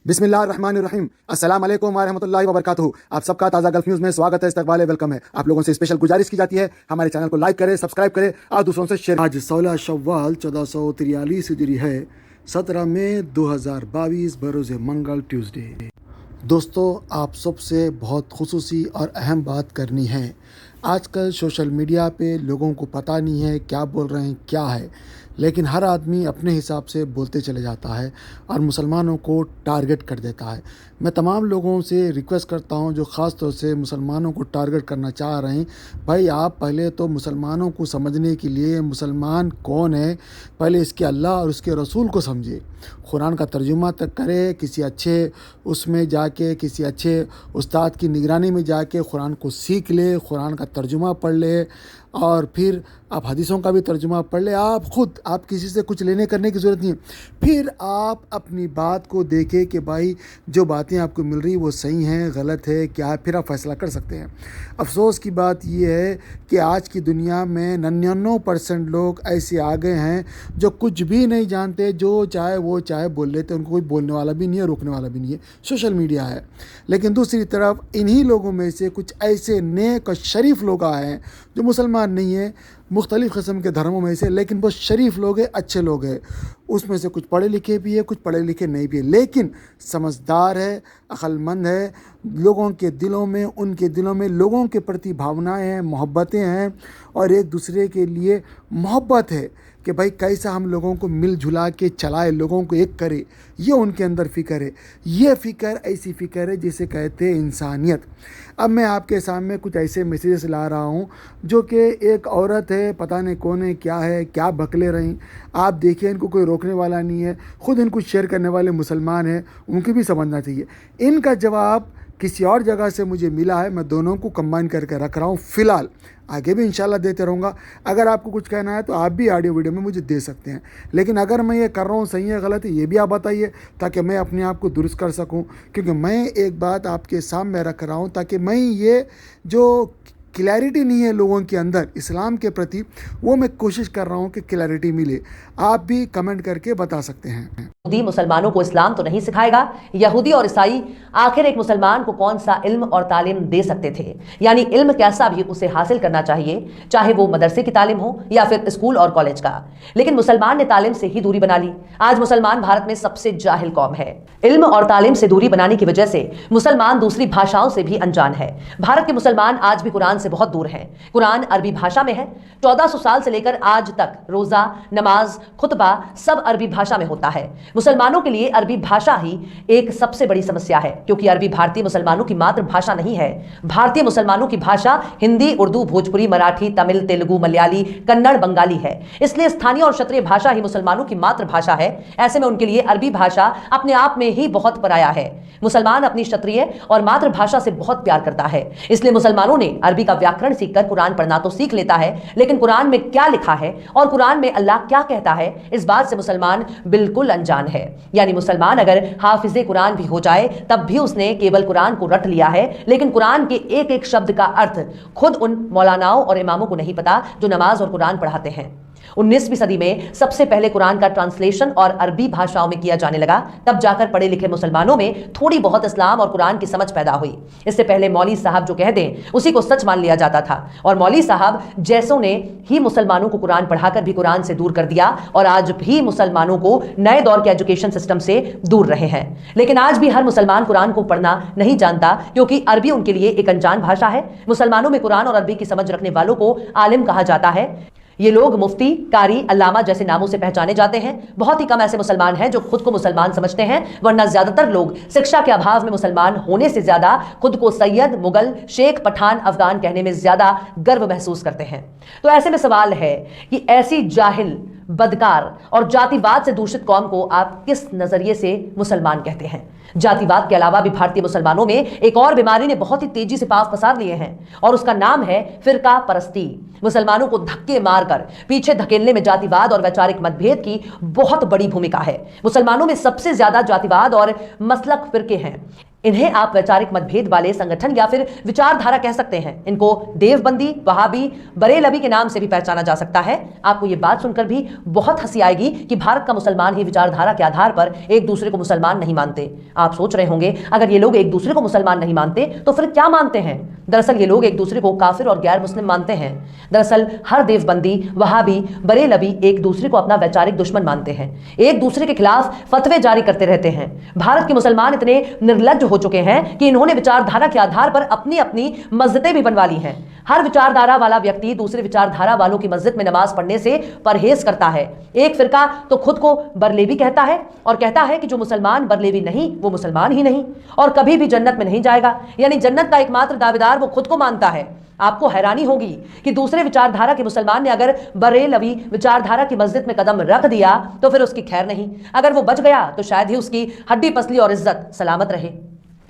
बिस्मिल्लाहिर्रहमानिर्रहीम। अस्सलाम वालेकुम वरहमतुल्लाहि वबरकातुहू। आप सबका ताज़ा गल्फ न्यूज़ में स्वागत है, इस्तकबाल है, वेलकम है। आप लोगों से स्पेशल गुजारिश की जाती है, हमारे चैनल को लाइक करें, सब्सक्राइब करें और दूसरों से शेयर। आज 16 शव्वाल 1443 हिजरी है, 17 मई 2022 बरोज़ मंगल ट्यूसडे। दोस्तों, आप सबसे बहुत खुसूसी और अहम बात करनी है। आजकल सोशल मीडिया पे लोगों को पता नहीं है क्या बोल रहे हैं क्या है, लेकिन हर आदमी अपने हिसाब से बोलते चले जाता है और मुसलमानों को टारगेट कर देता है। मैं तमाम लोगों से रिक्वेस्ट करता हूं जो ख़ास तौर से मुसलमानों को टारगेट करना चाह रहे हैं, भाई आप पहले तो मुसलमानों को समझने के लिए मुसलमान कौन है, पहले इसके अल्लाह और उसके रसूल को समझिए। कुरान का तर्जुमा तक करे, किसी अच्छे उसमें जाके, किसी अच्छे उस्ताद की निगरानी में जाके कुरान को सीख ले, कुरान का तर्जुमा पढ़ ले और फिर आप हदीसों का भी तर्जुमा पढ़ ले। आप किसी से कुछ लेने करने की ज़रूरत नहीं है। फिर आप अपनी बात को देखें कि भाई जो बातें आपको मिल रही वो सही हैं, गलत है, क्या है, फिर आप फैसला कर सकते हैं। अफसोस की बात ये है कि आज की दुनिया में 99% लोग ऐसे आ गए हैं जो कुछ भी नहीं जानते, जो चाहे वो चाहे बोल लेते, उनको कोई बोलने वाला भी नहीं है, रोकने वाला भी नहीं है। सोशल मीडिया है। लेकिन दूसरी तरफ इन्हीं लोगों में से कुछ ऐसे नेक और शरीफ लोग आए हैं जो मुसलमान नहीं है, मुख्तलिफ़ किस्म के धर्मों में से, लेकिन बहुत शरीफ लोग हैं, अच्छे लोग हैं। उसमें से कुछ पढ़े लिखे भी है, कुछ पढ़े लिखे नहीं भी है, लेकिन समझदार है, अक्लमंद है। लोगों के दिलों में, उनके दिलों में लोगों के प्रति भावनाएं हैं, मोहब्बतें हैं और एक दूसरे के लिए मोहब्बत है कि भाई कैसा हम लोगों को मिल जुला के चलाए, लोगों को एक करे। ये उनके अंदर फ़िक्र है। ये फ़िक्र ऐसी फ़िक्र है जिसे कहते हैं इंसानियत। अब मैं आपके सामने कुछ ऐसे मैसेजेस ला रहा हूँ जो कि एक औरत है, पता नहीं कौन है, क्या बकले रहीं। आप देखिए, इनको कोई रोकने वाला नहीं है, ख़ुद इनको शेयर करने वाले मुसलमान हैं, उनकी भी समझना चाहिए। इनका जवाब किसी और जगह से मुझे मिला है, मैं दोनों को कंबाइन करके रख रहा हूँ। फ़िलहाल आगे भी इंशाल्लाह देते रहूँगा। अगर आपको कुछ कहना है तो आप भी ऑडियो वीडियो में मुझे दे सकते हैं, लेकिन अगर मैं ये कर रहा हूँ सही है गलत है ये भी आप बताइए, ताकि मैं अपने आप को दुरुस्त कर सकूँ। क्योंकि मैं एक बात आपके सामने रख रहा हूँ ताकि मैं ये जो क्लैरिटी नहीं है लोगों के अंदर इस्लाम के प्रति, वो मैं कोशिश कर रहा हूँ कि क्लैरिटी मिले। आप भी कमेंट करके बता सकते हैं। यहूदी मुसलमानों को इस्लाम तो नहीं सिखाएगा। यहूदी और ईसाई आखिर एक मुसलमान को कौन सा इल्म और तालीम दे सकते थे, यानी इल्म कैसा भी उसे हासिल करना चाहिए, चाहे वो मदरसे की तालीम हो या फिर स्कूल और कॉलेज का। लेकिन मुसलमान ने तालीम से ही दूरी बना ली। आज मुसलमान भारत में सबसे जाहिल कौम है। इल्म और तालीम से दूरी बनाने की वजह से मुसलमान दूसरी भाषाओं से भी अनजान है। भारत के मुसलमान आज भी कुरान से बहुत दूर हैं। कुरान अरबी भाषा में है। 1400 साल से लेकर आज तक रोजा, नमाज, खुतबा सब अरबी भाषा में होता है। मुसलमानों के लिए अरबी भाषा ही एक सबसे बड़ी समस्या है, क्योंकि अरबी भारतीय मुसलमानों की मातृभाषा नहीं है। भारतीय मुसलमानों की भाषा हिंदी, उर्दू, भोजपुरी, मराठी, तमिल, तेलुगु, मलयाली, कन्नड़, बंगाली है। इसलिए स्थानीय और क्षेत्रीय भाषा ही मुसलमानों की मातृभाषा है। ऐसे में उनके लिए अरबी भाषा अपने आप में ही बहुत पराया है। मुसलमान अपनी क्षेत्रीय और मातृभाषा से बहुत प्यार करता है, इसलिए मुसलमानों ने अरबी का व्याकरण सीखकर कुरान पढ़ना तो सीख लेता है, लेकिन कुरान में क्या लिखा है और कुरान में अल्लाह क्या कहता है, इस बात से मुसलमान बिल्कुल अनजान है। यानी मुसलमान अगर हाफिज़े कुरान भी हो जाए तब भी उसने केवल कुरान को रट लिया है, लेकिन कुरान के एक एक शब्द का अर्थ खुद उन मौलानाओं और इमामों को नहीं पता जो नमाज और कुरान पढ़ाते हैं। 19वीं सदी में सबसे पहले कुरान का ट्रांसलेशन और अरबी भाषाओं में किया जाने लगा। तब जाकर पढ़े लिखे मुसलमानों में थोड़ी बहुत इस्लाम और कुरान की समझ पैदा हुई। इससे पहले मौलवी साहब जो कह दें उसी को सच मान लिया जाता था, और मौलवी साहब जैसों ने ही मुसलमानों को कुरान पढ़ाकर भी कुरान से दूर कर दिया, और आज भी मुसलमानों को नए दौर के एजुकेशन सिस्टम से दूर रहे हैं। लेकिन आज भी हर मुसलमान कुरान को पढ़ना नहीं जानता, क्योंकि अरबी उनके लिए एक अनजान भाषा है। मुसलमानों में कुरान और अरबी की समझ रखने वालों को आलिम कहा जाता है। ये लोग मुफ्ती, कारी, अल्लामा जैसे नामों से पहचाने जाते हैं। बहुत ही कम ऐसे मुसलमान हैं जो खुद को मुसलमान समझते हैं, वरना ज्यादातर लोग शिक्षा के अभाव में मुसलमान होने से ज्यादा खुद को सैयद, मुगल, शेख, पठान, अफगान कहने में ज्यादा गर्व महसूस करते हैं। तो ऐसे में सवाल है कि ऐसी जाहिल, बदकार और जातिवाद से दूषित कौम को आप किस नजरिए से मुसलमान कहते हैं? जातिवाद के अलावा भी भारतीय मुसलमानों में एक और बीमारी ने बहुत ही तेजी से पांव पसार लिए हैं, और उसका नाम है फिरका परस्ती। मुसलमानों को धक्के मारकर पीछे धकेलने में जातिवाद और वैचारिक मतभेद की बहुत बड़ी भूमिका है। मुसलमानों में सबसे ज्यादा जातिवाद और मसलक फिरके हैं। इन्हें आप वैचारिक मतभेद वाले संगठन या फिर विचारधारा कह सकते हैं। इनको देवबंदी, वहाबी, बरेलवी के नाम से भी पहचाना जा सकता है। आपको ये बात सुनकर भी बहुत हंसी आएगी कि भारत का मुसलमान ही विचारधारा के आधार पर एक दूसरे को मुसलमान नहीं मानते। आप सोच रहे होंगे अगर ये लोग एक दूसरे को मुसलमान नहीं मानते तो फिर क्या मानते हैं? दरअसल ये लोग एक दूसरे को काफिर और गैर मुस्लिम मानते हैं। दरअसल हर देवबंदी, वहाबी, बरेलवी एक दूसरे को अपना वैचारिक दुश्मन मानते हैं, एक दूसरे के खिलाफ फतवे जारी करते रहते हैं। भारत के मुसलमान इतने निर्लज्ज हो चुके हैं कि इन्होंने विचारधारा के आधार पर अपनी अपनी मस्जिदें भी बनवा ली हैं। हर विचारधारा वाला व्यक्ति दूसरे विचारधारा वालों की मस्जिद में नमाज पढ़ने से परहेज करता है। एक फिरका तो खुद को बरलेवी कहता है और कहता है कि जो मुसलमान बरलेवी नहीं वो मुसलमान ही नहीं और कभी भी जन्नत में नहीं जाएगा, यानी जन्नत का एकमात्र दावेदार वो खुद को मानता है। आपको हैरानी होगी कि दूसरे विचारधारा के मुसलमान ने अगर बरेलवी विचारधारा की मस्जिद में कदम रख दिया तो फिर उसकी खैर नहीं, अगर वो बच गया तो शायद ही उसकी हड्डी पसली और इज्जत सलामत रहे।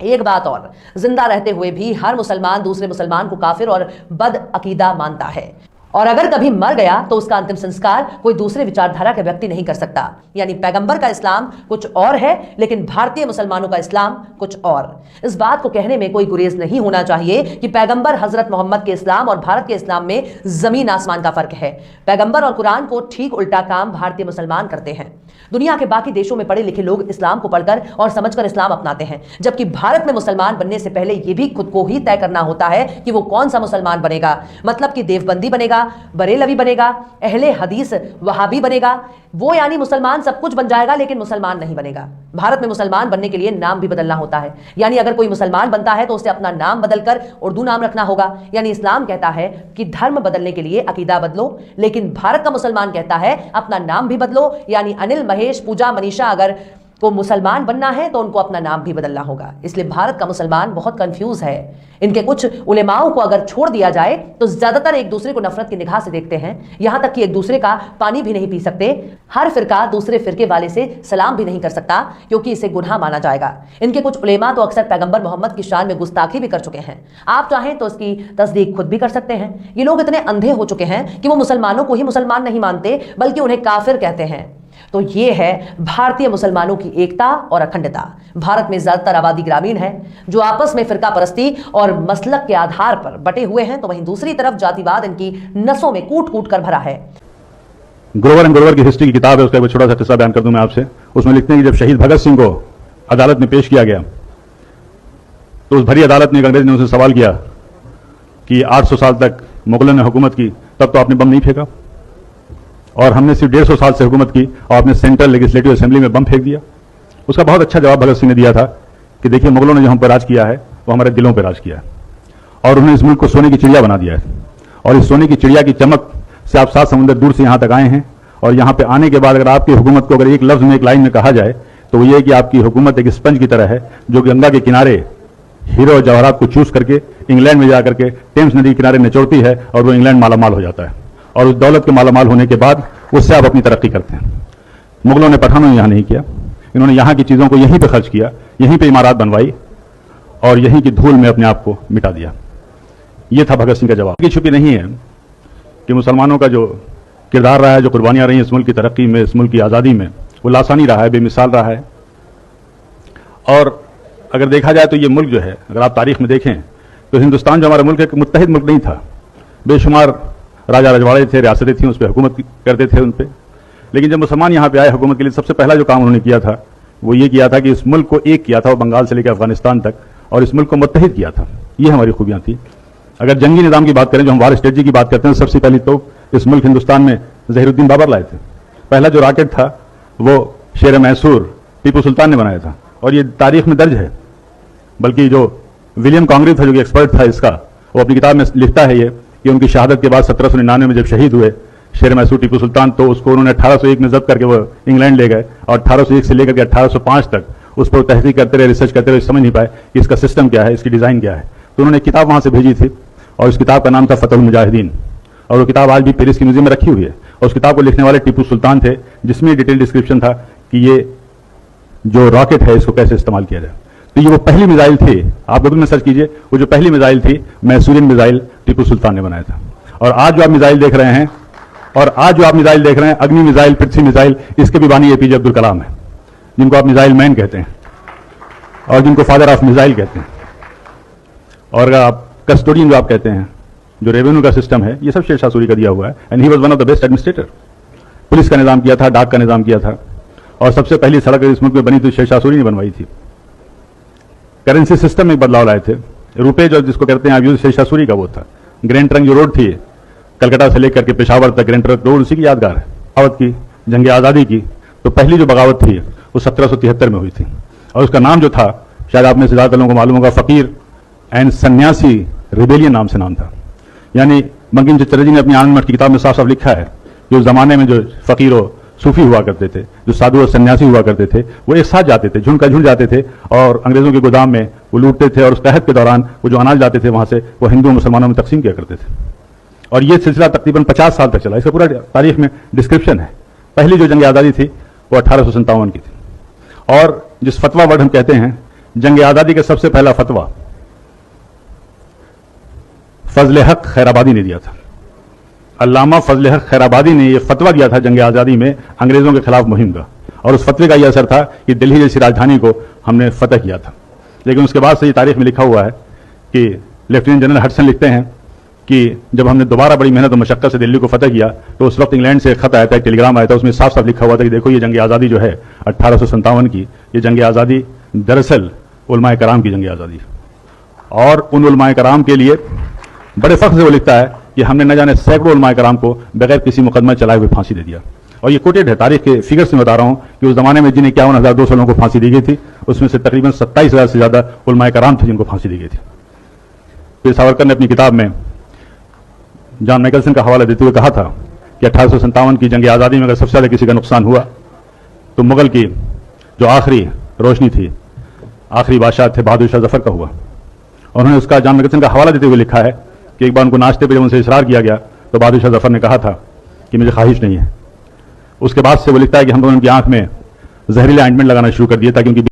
एक बात और, जिंदा रहते हुए भी हर मुसलमान दूसरे मुसलमान को काफिर और बद अकीदा मानता है और अगर कभी मर गया तो उसका अंतिम संस्कार कोई दूसरे विचारधारा का व्यक्ति नहीं कर सकता। यानी पैगंबर का इस्लाम कुछ और है लेकिन भारतीय मुसलमानों का इस्लाम कुछ और। इस बात को कहने में कोई गुरेज नहीं होना चाहिए कि पैगंबर हजरत मोहम्मद के इस्लाम और भारत के इस्लाम में जमीन आसमान का फर्क है। पैगंबर और कुरान को ठीक उल्टा काम भारतीय मुसलमान करते हैं। दुनिया के बाकी देशों में पढ़े लिखे लोग इस्लाम को पढ़कर और समझकर इस्लाम अपनाते हैं, जबकि भारत में मुसलमान बनने से पहले यह भी खुद को ही तय करना होता है कि वो कौन सा मुसलमान बनेगा। मतलब कि देवबंदी बनेगा, बरेलवी बनेगा, अहले हदीस वहाबी बनेगा, वो यानी मुसलमान सब कुछ बन जाएगा लेकिन मुसलमान नहीं बनेगा। भारत में मुसलमान बनने के लिए नाम भी बदलना होता है, यानी अगर कोई मुसलमान बनता है तो उसे अपना नाम बदलकर उर्दू नाम रखना होगा। यानी इस्लाम कहता है कि धर्म बदलने के लिए अकीदा बदलो, लेकिन भारत का मुसलमान कहता है अपना नाम भी बदलो। यानी अनिल, महेश, पूजा, मनीषा अगर को मुसलमान बनना है तो उनको अपना नाम भी बदलना होगा। इसलिए भारत का मुसलमान बहुत कंफ्यूज है। इनके कुछ उलेमाओं को अगर छोड़ दिया जाए तो ज्यादातर एक दूसरे को नफरत की निगाह से देखते हैं, यहां तक कि एक दूसरे का पानी भी नहीं पी सकते। हर फिरका दूसरे फिरके वाले से सलाम भी नहीं कर सकता क्योंकि इसे गुनाह माना जाएगा। इनके कुछ उलेमा तो अक्सर पैगंबर मोहम्मद की शान में गुस्ताखी भी कर चुके हैं। आप चाहें तो इसकी तस्दीक खुद भी कर सकते हैं। ये लोग इतने अंधे हो चुके हैं कि वो मुसलमानों को ही मुसलमान नहीं मानते बल्कि उन्हें काफिर कहते हैं। तो ये है भारतीय मुसलमानों की एकता और अखंडता। भारत में ज्यादातर आबादी ग्रामीण है जो आपस में फिरका परस्ती और मसलक के आधार पर बटे हुए हैं, तो वहीं दूसरी तरफ जातिवाद इनकी नसों में कूट कूट कर भरा है। ग्रोवर एंड ग्रोवर की हिस्ट्री की किताब है, उसका एक छोटा सा किस्सा बयान कर दूं मैं आपसे। उसमें लिखते हैं कि जब शहीद भगत सिंह को अदालत में पेश किया गया तो उस भरी अदालत में एक अंग्रेज ने उनसे सवाल किया कि 800 साल तक मुगलों ने हुकूमत की, तब तो आपने बम नहीं फेंका, और हमने सिर्फ 150 साल से हुकूमत की और आपने सेंट्रल लेजिस्लेटिव असेंबली में बम फेंक दिया। उसका बहुत अच्छा जवाब भगत सिंह ने दिया था कि देखिए, मुगलों ने जो हम पर राज किया है वो हमारे दिलों पर राज किया है और उन्होंने इस मुल्क को सोने की चिड़िया बना दिया है। और इस सोने की चिड़िया की चमक से आप 7 समुंदर दूर से यहाँ तक आए हैं, और यहाँ पे आने के बाद अगर आपकी हुकूमत को अगर एक लफ्ज में, एक लाइन में कहा जाए तो वो ये कि आपकी हुकूमत एक स्पंज की तरह है जो गंगा के किनारे हीरो और जवाहरात को चूस करके इंग्लैंड में जाकर के टेम्स नदी के किनारे निचोड़ती है और वो इंग्लैंड मालामाल हो जाता है, और उस दौलत के मालामाल होने के बाद उससे आप अपनी तरक्की करते हैं। मुगलों ने पठानों ने यहाँ नहीं किया, इन्होंने यहाँ की चीज़ों को यहीं पे खर्च किया, यहीं पे इमारत बनवाई और यहीं की धूल में अपने आप को मिटा दिया। ये था भगत सिंह का जवाब। की छुपी नहीं है कि मुसलमानों का जो किरदार रहा है, जो कुर्बानियाँ रही हैं इस मुल्क की तरक्की में, इस मुल्क की आज़ादी में, वो लासानी रहा है, बेमिसाल रहा है। और अगर देखा जाए तो ये मुल्क जो है, अगर आप तारीख में देखें तो हिंदुस्तान जो हमारा मुल्क है, मुत्तहिद मुल्क नहीं था। बेशुमार राजा रजवाड़े थे, रियासतें थी, उस पर हुकूमत करते थे उन पर। लेकिन जब मुसलमान यहाँ पे आए हुकूमत के लिए, सबसे पहला जो काम उन्होंने किया था वो ये किया था कि इस मुल्क को एक किया था, वो बंगाल से लेकर अफगानिस्तान तक, और इस मुल्क को मुत्तहिद किया था। ये हमारी खूबियाँ थी। अगर जंगी निज़ाम की बात करें, जो हम वार स्ट्रेटजी की बात करते हैं, सबसे पहली तो इस मुल्क हिंदुस्तान में ज़हीरुद्दीन बाबर लाए थे। पहला जो रॉकेट था वो शेर मैसूर टीपू सुल्तान ने बनाया था, और ये तारीख में दर्ज है। बल्कि जो विलियम कांग्रेस था, जो कि एक्सपर्ट था इसका, वो अपनी किताब में लिखता है ये कि उनकी शहादत के बाद 1799 में जब शहीद हुए शेर मैसूर टीपू सुल्तान, तो उसको उन्होंने 1801 में जब्त करके वो इंग्लैंड ले गए, और 1801 से लेकर के 1805 तक उस पर तहकीक करते रहे, रिसर्च करते रहे, समझ नहीं पाए कि इसका सिस्टम क्या है, इसकी डिज़ाइन क्या है। तो उन्होंने एक किताब वहाँ से भेजी थी, और उस किताब का नाम था फतहुल मुजाहिदीन, और वो किताब आज भी पेरिस के म्यूजियम में रखी हुई है। और उस किताब को लिखने वाले टीपू सुल्तान थे, जिसमें डिटेल डिस्क्रिप्शन था कि ये जो रॉकेट है इसको कैसे इस्तेमाल किया जाए। तो ये वो पहली मिसाइल थी, आप गूगल में सर्च कीजिए, वो जो पहली मिसाइल थी मैसूरियन मिसाइल टीपू सुल्तान ने बनाया था। और आज जो आप मिसाइल देख रहे हैं, अग्नि मिसाइल, पृथ्वी मिसाइल, इसके भी बानी एपीजे अब्दुल कलाम है, जिनको आप मिसाइल मैन कहते हैं। اور جن کو فادر آف میزائل کہتے ہیں، اور آپ کسٹوڈین جو آپ کہتے ہیں، جو ریونیو کا سسٹم ہے، یہ سب شیر شاہ سوری کا دیا ہوا ہے. And he was one of the best administrator. Police کا نظام کیا تھا، ڈاک کا نظام کیا تھا، اور سب سے پہلی سڑک اس ملک میں بنی تو شیر شاہ سوری نے بنوائی تھی. کرنسی سسٹم میں بدلاؤ لائے تھے. روپے جو جس کو کہتے ہیں آپ یوز، شیر شاہ سوری کا وہ تھا. گرینڈ ٹرنک جو روڈ تھی کلکتہ سے لے کر کے پشاور تک، گرینڈ ٹرنک روڈ اسی کی یادگار ہے. بغاوت کی، جنگ آزادی کی، تو پہلی جو بغاوت تھی وہ 1773 میں ہوئی تھی، اور اس کا نام جو تھا شاید آپ میں سے زیادہ لوگوں کو معلوم ہوگا، فقیر اینڈ سنیاسی ریبیلین نام سے نام تھا. یعنی بنکم چٹر جی نے اپنی آنند مٹھ کی کتاب میں صاف صاف لکھا ہے کہ اس زمانے میں جو فقیر و صوفی ہوا کرتے تھے، جو سادھو اور سنیاسی ہوا کرتے تھے، وہ ایک ساتھ جاتے تھے، جھنڈ کا جھنڈ جاتے تھے، اور انگریزوں کے گودام میں وہ لوٹتے تھے، اور اس قحط کے دوران وہ جو اناج لاتے تھے وہاں سے وہ ہندو اور مسلمانوں میں تقسیم کیا کرتے تھے. اور یہ سلسلہ تقریباً 50 سال تک چلا. اس کا پورا تاریخ میں ڈسکرپشن ہے. پہلی جو جنگ آزادی تھی وہ 1857 کی تھی. اور جس فتویٰ ورڈ ہم کہتے ہیں، جنگ آزادی کا سب سے پہلا فتویٰ فضل حق خیر آبادی نے دیا تھا. علامہ فضل حق خیر آبادی نے یہ فتویٰ دیا تھا جنگ آزادی میں انگریزوں کے خلاف مہم کا، اور اس فتوے کا یہ اثر تھا کہ دلی جیسی راجدھانی کو ہم نے فتح کیا تھا. لیکن اس کے بعد سے یہ تاریخ میں لکھا ہوا ہے کہ لیفٹیننٹ جنرل ہڈسن لکھتے ہیں کہ جب ہم نے دوبارہ بڑی محنت و مشقت سے دلی کو فتح کیا تو اس وقت انگلینڈ سے ایک خط آیا تھا، ایک ٹیلی گرام آیا تھا، اس میں صاف صاف لکھا ہوا تھا کہ دیکھو یہ جنگ آزادی جو ہے 1857 کی، یہ جنگ آزادی دراصل علماء کرام کی جنگ آزادی ہے. اور ان علماء کرام کے لیے بڑے فخر سے وہ لکھتا ہے کہ ہم نے نہ جانے سینکڑوں علماء کرام کو بغیر کسی مقدمہ چلائے ہوئے پھانسی دے دیا. اور یہ کوٹیڈ ہے، تاریخ کے فگر سے بتا رہا ہوں کہ اس زمانے میں جنہیں 51,200 لوگوں کو پھانسی دی گئی تھی، اس میں سے تقریباً 27,000 سے زیادہ علماء کرام تھے جن کو پھانسی دی گئی تھی. پھر ساورکر نے اپنی کتاب میں جان میکلسن کا حوالہ دیتے ہوئے کہا تھا کہ 1857 کی جنگ آزادی میں اگر سب سے زیادہ کسی کا نقصان ہوا تو مغل کی جو آخری روشنی تھی، آخری بادشاہ تھے بہادر شاہ ظفر کا ہوا. اور انہوں نے اس کا جان میکلسن کا حوالہ دیتے ہوئے لکھا ہے کہ ایک بار ان کو ناشتے پہ جب ان سے اصرار کیا گیا تو بہادر شاہ ظفر نے کہا تھا کہ مجھے خواہش نہیں ہے. اس کے بعد سے وہ لکھتا ہے کہ ہم نے ان کی آنکھ میں زہریلا آئنٹمنٹ لگانا شروع کر دیا تاکہ ان کی.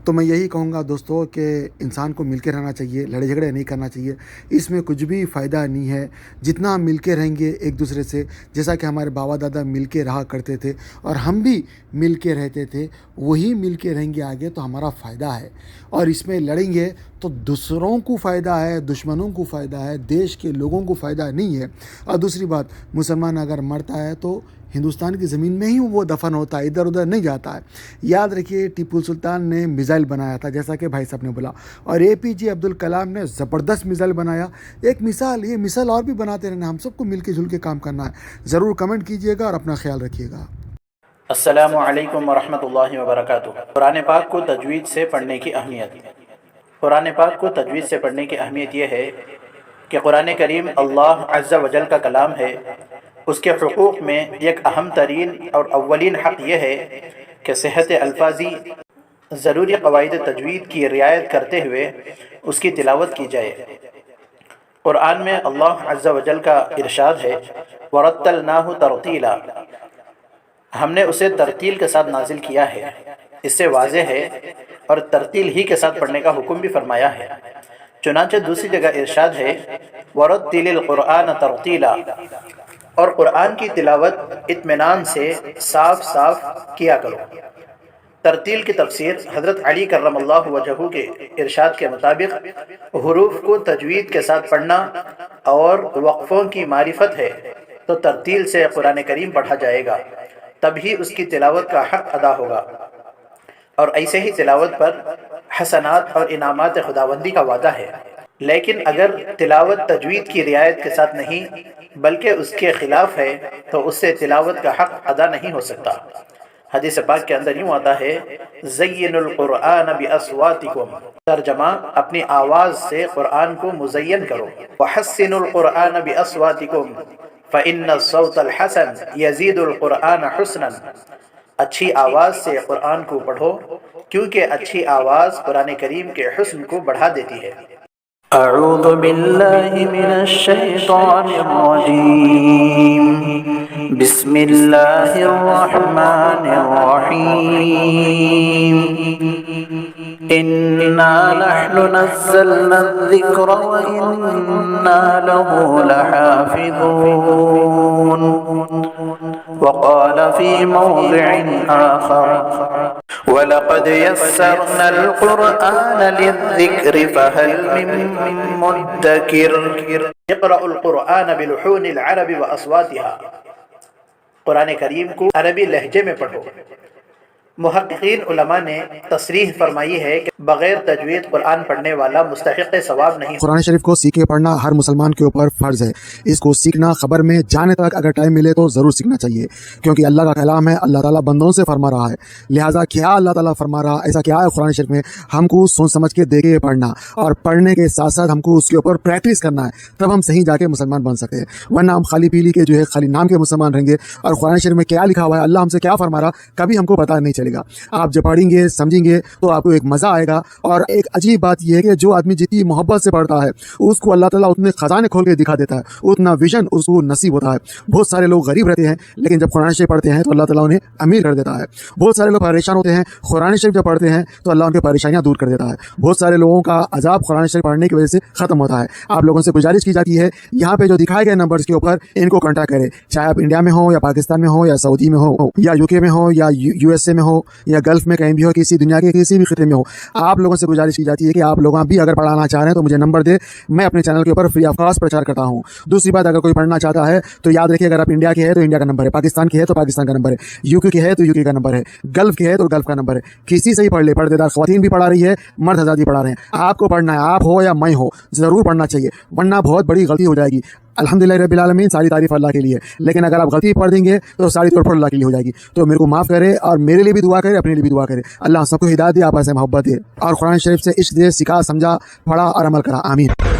تو میں یہی کہوں گا دوستوں کہ انسان کو مل کے رہنا چاہیے، لڑے جھگڑے نہیں کرنا چاہیے. اس میں کچھ بھی فائدہ نہیں ہے. جتنا ہم مل کے رہیں گے ایک دوسرے سے، جیسا کہ ہمارے بابا دادا مل کے رہا کرتے تھے اور ہم بھی مل کے رہتے تھے، وہی مل کے رہیں گے آگے تو ہمارا فائدہ ہے. اور اس میں لڑیں گے تو دوسروں کو فائدہ ہے، دشمنوں کو فائدہ ہے، دیش کے لوگوں کو فائدہ نہیں ہے. اور دوسری بات، مسلمان اگر مرتا ہے تو ہندوستان کی زمین میں ہی وہ دفن ہوتا ہے، ادھر ادھر نہیں جاتا ہے. یاد رکھیے ٹیپو سلطان نے میزائل بنایا تھا جیسا کہ بھائی صاحب نے بولا، اور اے پی جے عبد الکلام نے زبردست میزائل بنایا. ایک مثال، یہ مثال اور بھی بناتے رہنا. ہم سب کو مل کے جل کے کام کرنا ہے. ضرور کمنٹ کیجیے گا اور اپنا خیال رکھیے گا. السلام علیکم ورحمۃ اللہ وبرکاتہ. قرآن پاک کو تجوید سے پڑھنے کی اہمیت. قرآن پاک کو تجوید سے پڑھنے کی اہمیت یہ ہے کہ قرآن کریم اللہ عز و جل کا کلام ہے. اس کے حقوق میں ایک اہم ترین اور اولین حق یہ ہے کہ صحت الفاظی، ضروری قواعد تجوید کی رعایت کرتے ہوئے اس کی تلاوت کی جائے. قرآن میں اللہ عز و جل کا ارشاد ہے وَرَتَّلْنَاهُ تَرْتِيلًا، ہم نے اسے ترتیل کے ساتھ نازل کیا ہے. اس سے واضح ہے اور ترتیل ہی کے ساتھ پڑھنے کا حکم بھی فرمایا ہے. چنانچہ دوسری جگہ ارشاد ہے وَرَتِّلِ الْقُرْآنَ تَرْتِيلًا، اور قرآن کی تلاوت اطمینان سے صاف صاف کیا کرو. ترتیل کی تفسیر حضرت علی کرم اللہ وجہہ کے ارشاد کے مطابق حروف کو تجوید کے ساتھ پڑھنا اور وقفوں کی معرفت ہے تو ترتیل سے قرآن کریم پڑھا جائے گا، تبھی اس کی تلاوت کا حق ادا ہوگا. اور ایسے ہی تلاوت پر حسنات اور انعامات خداوندی کا وعدہ ہے. لیکن اگر تلاوت تجوید کی رعایت کے ساتھ نہیں بلکہ اس کے خلاف ہے تو اس سے تلاوت کا حق ادا نہیں ہو سکتا. حدیث پاک کے اندر یوں آتا ہے زینوا القرآن باصواتکم، ترجمہ اپنی آواز سے قرآن کو مزین کرو. وحسنوا القرآن باصواتکم فإن الصوت الحسن یزید القرآن حسنا، اچھی آواز سے قرآن کو پڑھو کیونکہ اچھی آواز قرآن کریم کے حسن کو بڑھا دیتی ہے. اعوذ باللہ من الشیطان الرجیم، بسم اللہ الرحمن الرحیم. إنا نحن نزلنا الذكر وإنا له لحافظون وقال في موضع آخر ولقد يسرنا القرآن للذكر فهل من مدكر اقرأ القرآن بلحون العرب وأصواتها قرآن کریم کو عربی لہجے میں پڑھو۔ محققین علماء نے تصریح فرمائی ہے کہ بغیر تجوید قرآن پڑھنے والا مستحق ثواب نہیں۔ قرآن شریف کو سیکھے پڑھنا ہر مسلمان کے اوپر فرض ہے۔ اس کو سیکھنا خبر میں جانے تک اگر ٹائم ملے تو ضرور سیکھنا چاہیے، کیونکہ اللہ کا کلام ہے، اللہ تعالیٰ بندوں سے فرما رہا ہے۔ لہٰذا کیا اللہ تعالیٰ فرما رہا، ایسا کیا ہے قرآن شریف میں، ہم کو سوچ سمجھ کے دیکھ کے پڑھنا، اور پڑھنے کے ساتھ ساتھ ہم کو اس کے اوپر پریکٹس کرنا ہے، تب ہم صحیح جا کے مسلمان بن سکتے ہیں۔ ورنہ ہم خالی پیلی کے جو ہے خالی نام کے مسلمان رہیں گے، اور قرآن شریف میں کیا لکھا ہوا ہے، اللہ ہم سے کیا فرما رہا، کبھی ہم کو پتہ نہیں چلے گا۔ آپ جب پڑھیں گے سمجھیں گے تو آپ کو ایک مزہ آئے گا۔ اور ایک عجیب بات یہ ہے کہ جو آدمی جتنی محبت سے پڑھتا ہے اس کو اللہ تعالیٰ اتنے خزانے کھول کے دکھا دیتا ہے، اتنا ویژن اس کو نصیب ہوتا ہے۔ بہت سارے لوگ غریب رہتے ہیں لیکن جب قرآن شریف پڑھتے ہیں تو اللہ تعالیٰ انہیں امیر کر دیتا ہے۔ بہت سارے لوگ پریشان ہوتے ہیں، قرآن شریف جب پڑھتے ہیں تو اللہ ان کی پریشانیاں دور کر دیتا ہے۔ بہت سارے لوگوں کا عذاب قرآن شریف پڑھنے کی وجہ سے ختم ہوتا ہے۔ آپ لوگوں سے گزارش کی جاتی ہے یہاں پہ جو دکھائے گئے نمبرز کے اوپر ان کو کانٹیکٹ کریں، چاہے آپ انڈیا میں ہو یا پاکستان میں ہو یا سعودی میں ہو یا UK میں ہو یا USA میں ہو یا گلف میں کہیں بھی ہو، کسی دنیا کے کسی بھی خطے میں ہو۔ آپ لوگوں سے گزارش کی جاتی ہے کہ آپ لوگ بھی اگر پڑھانا چاہ رہے ہیں تو مجھے نمبر دے، میں اپنے چینل کے اوپر فری آف کاسٹ پرچار کرتا ہوں۔ دوسری بات، اگر کوئی پڑھنا چاہتا ہے تو یاد رکھیے، اگر آپ انڈیا کے ہیں تو انڈیا کا نمبر ہے، پاکستان کے ہے تو پاکستان کا نمبر ہے، UK کے ہے تو UK کا نمبر ہے، گلف کے ہے تو گلف کا نمبر ہے۔ کسی سے ہی پڑھ لے، پردے دار خواتین بھی پڑھا رہی ہے، مرد حضرات بھی پڑھا رہے ہیں۔ آپ کو پڑھنا ہے، آپ ہو یا میں ہو، ضرور پڑھنا چاہیے، ورنہ بہت بڑی غلطی ہو جائے گی۔ الحمدللہ رب العالمین، ساری تعریف اللہ کے لیے، لیکن اگر آپ غلطی پڑھ دیں گے تو ساری طور پر اللہ کے لیے ہو جائے گی۔ تو میرے کو معاف کرے اور میرے لیے بھی دعا کرے، اپنے لیے بھی دعا کرے۔ اللہ سب کو ہدایت دے، آپس میں محبت دے، اور قرآن شریف سے عشق دے، سکھا، سمجھا، پڑھا اور عمل کرا۔ آمین۔